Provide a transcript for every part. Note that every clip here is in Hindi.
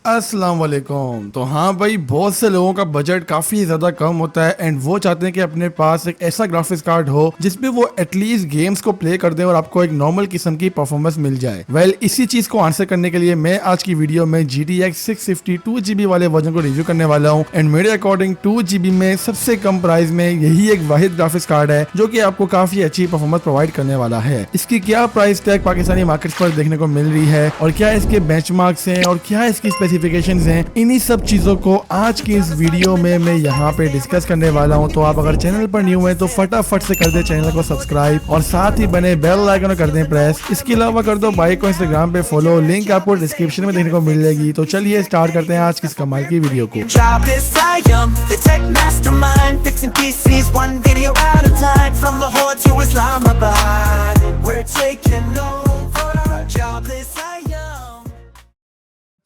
अस्सलाम वालेकुम। तो हाँ भाई, बहुत से लोगों का बजट काफ़ी ज़्यादा कम होता है एंड वो चाहते हैं कि अपने पास एक ऐसा ग्राफिक्स कार्ड हो जिसमें वो एटलीस्ट गेम्स को प्ले कर दे और आपको एक नॉर्मल किस्म की परफॉर्मेंस मिल जाए। इसी चीज़ को आंसर करने के लिए मैं आज की वीडियो में GTX 650 2GB वाले वर्जन को रिव्यू करने वाला हूँ एंड मेरे अकॉर्डिंग 2GB में सबसे कम प्राइस में यही एक वाहिद ग्राफिक्स कार्ड है जो कि आपको काफ़ी अच्छी परफॉर्मेंस प्रोवाइड करने वाला है। इसकी क्या प्राइस टैग पाकिस्तानी मार्केट पर देखने को मिल रही है और क्या इसके बेंचमार्क्स हैं और क्या इसकी स्पेसिफिकेशंस हैं, इन्हीं सब चीजों को आज की इस वीडियो में मैं यहाँ पे डिस्कस करने वाला हूँ। तो आप अगर चैनल पर न्यू हैं तो फटाफट से कर दे चैनल को सब्सक्राइब और साथ ही बने बेल आइकन कर दें प्रेस। इसके अलावा कर दो भाई को इंस्टाग्राम पे फॉलो, लिंक आपको डिस्क्रिप्शन में देखने को मिल जाएगी। तो चलिए स्टार्ट करते हैं आज की इस कमाल की वीडियो को।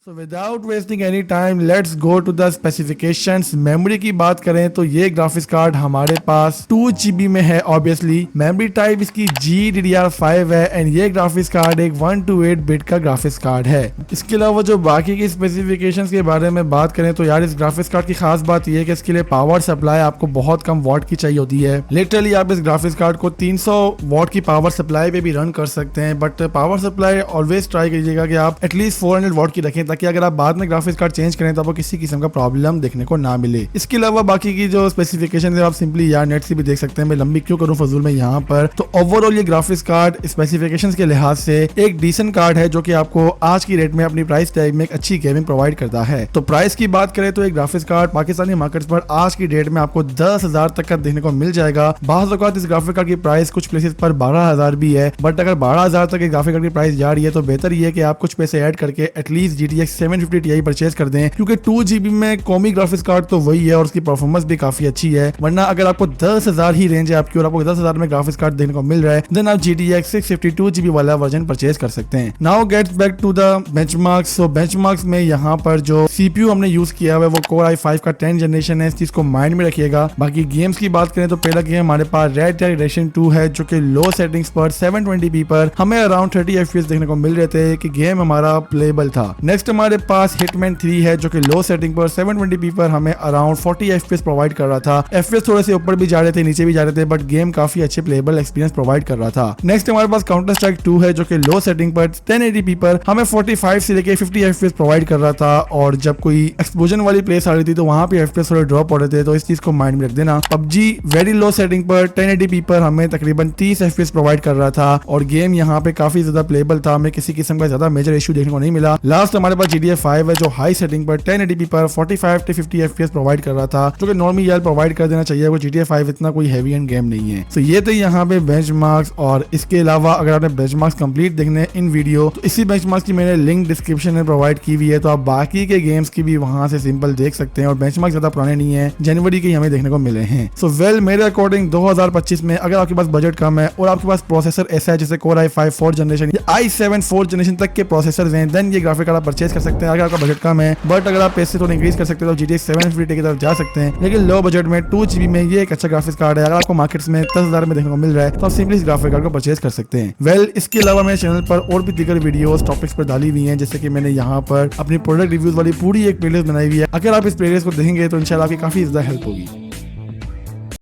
So without wasting any time, let's go to the specifications। Memory की बात करें तो ये ग्राफिक्स कार्ड हमारे पास 2GB में है। ऑब्वियसली मेमोरी टाइप इसकी GDDR5 है एंड ये ग्राफिक्स कार्ड एक 128 बिट का ग्राफिक्स कार्ड है। इसके अलावा जो बाकी की स्पेसिफिकेशंस के बारे में बात करें तो यार इस ग्राफिक्स कार्ड की खास बात यह है कि इसके लिए पावर सप्लाई आपको बहुत कम वॉट की चाहिए होती है। लिटरली आप इस ग्राफिक्स कार्ड को 300 वॉट की पावर सप्लाई पे भी रन कर सकते हैं, but power supply always try कीजिएगा कि आप एटलीस्ट 400 वॉट की रखें कि अगर आप बाद में ग्राफिक्स कार्ड चेंज करें तो आपको किसी किस्म का प्रॉब्लम देखने को ना मिले। इसके अलावा बाकी की जो स्पेसिफिकेशन है आप सिंपली यार नेट से भी देख सकते हैं। मैं लंबी क्यों करूं फजूल में यहाँ पर। तो ओवरऑल ये ग्राफिक्स कार्ड स्पेसिफिकेशंस के लिहाज से एक डिसेंट कार्ड है जो कि आपको आज की रेट में अपनी प्राइस टैग में एक अच्छी गेमिंग प्रोवाइड करता है। तो प्राइस की बात करें तो एक ग्राफिक्स कार्ड पाकिस्तानी मार्केट पर आज की डेट में आपको 10,000 तक का देखने को मिल जाएगा। बाज़ औक़ात इस ग्राफिक कार्ड की प्राइस कुछ प्लेसेस पर 12,000 भी है, बट अगर 12,000 तक एक ग्राफिक कार्ड की प्राइस जा रही है तो बेहतर ये है कि आप कुछ पैसे ऐड करके एटलीस्ट GTX 750 Ti परचेज कर दें, क्योंकि 2GB में कौमी ग्राफिक्स कार्ड तो वही है और उसकी परफॉर्मेंस भी काफी अच्छी है। वरना अगर आपको 10,000 ही रेंज है आपकी और आपको 10,000 में ग्राफिक्स कार्ड देखने को मिल रहा है देन आप GTX 650 2GB वाला वर्जन परचेज कर सकते हैं। Now gets back to the benchmarks. So benchmarks में यहाँ पर जो CPU हमने यूज किया है वो Core i5 का 10th जनरेशन है। इस चीज को माइंड में रखिएगा। बाकी गेम्स की बात करें तो पहला गेम हमारे पास Red Dead Redemption 2 है जो कि लो सेटिंग्स पर 720p पर हमें अराउंड 30 FPS देखने को मिल रहे थे कि गेम हमारा प्लेबल था। नेक्स्ट हमारे पास Hitman 3 है जो कि लो सेटिंग पर 720p पर हमें अराउंड 40 FPS प्रोवाइड कर रहा था। FPS थोड़े से ऊपर भी जा रहे थे, नीचे भी जा रहे थे, बट गेम काफी अच्छे प्लेबल एक्सपीरियंस प्रोवाइड कर रहा था। नेक्स्ट हमारे पास काउंटर स्ट्राइक 2 है जो कि लो सेटिंग पर 1080p पर हमें 45 से लेके 50 FPS प्रोवाइड कर रहा था और जब कोई एक्सप्लोजन वाली प्लेस आ रही थी तो वहां पे FPS थोड़े ड्रॉप हो रहे थे, तो इस चीज को माइंड में रख देना। PUBG वेरी लो सेटिंग पर 1080p पर हमें तकरीबन 30 FPS प्रोवाइड कर रहा था और गेम यहाँ पे काफी ज्यादा प्लेबल था, हमें किसी किस्म का ज्यादा मेजर इशू देखने को नहीं मिला। लास्ट हमारे पास GTA 5 है जो हाई सेटिंग पर 1080p पर 45 से 50 FPS प्रोवाइड कर रहा था, जो कि नॉर्मली यार प्रोवाइड कर देना चाहिए। वो GTA 5 इतना कोई हैवी एंड गेम नहीं है। तो ये थे यहाँ पे बेंचमार्क्स। और इसके अलावा अगर आपने बेंचमार्क्स कंप्लीट देखने इन वीडियो तो इसी बेंचमार्क्स की मैंने लिंक डिस्क्रिप्शन में प्रोवाइड की हुई है, तो आप बाकी के गेम्स की भी वहां से सिंपल देख सकते हैं। और बेंचमार्क्स ज्यादा पुराने नहीं है, जनवरी के हमें देखने को मिले हैं। सो मेरे अकॉर्डिंग 2025 में अगर आपके पास बजट कम है और आपके पास प्रोसेसर ऐसा है जैसे Core i5 4th जनरेशन या i7 4th जनरेशन तक के प्रोसेसर हैं, देन ये ग्राफिक कार्ड आप परचेज कर सकते हैं अगर आपका बजट कम है। बट अगर आप पैसे थोड़ा इंक्रीज कर सकते हैं तो GTX 750 की तरफ जा सकते हैं। लेकिन लो बजट में 2GB में ये एक अच्छा ग्राफिक्स कार्ड है। अगर आपको मार्केट्स में 10,000 में देखने को मिल रहा है तो आप सिंपली इस ग्राफिक कार्ड को परचेज कर सकते हैं। इसके अलावा मेरे चैनल पर और भी दीगर वीडियोस टॉपिक्स पर डाली हुई हैं, जैसे कि मैंने यहाँ पर अपनी प्रोडक्ट रिव्यूज वाली पूरी एक प्लेलिस्ट बनाई हुई है। अगर आप इस प्लेलिस्ट को देखेंगे तो इंशाल्लाह आपकी काफी ज्यादा हेल्प होगी।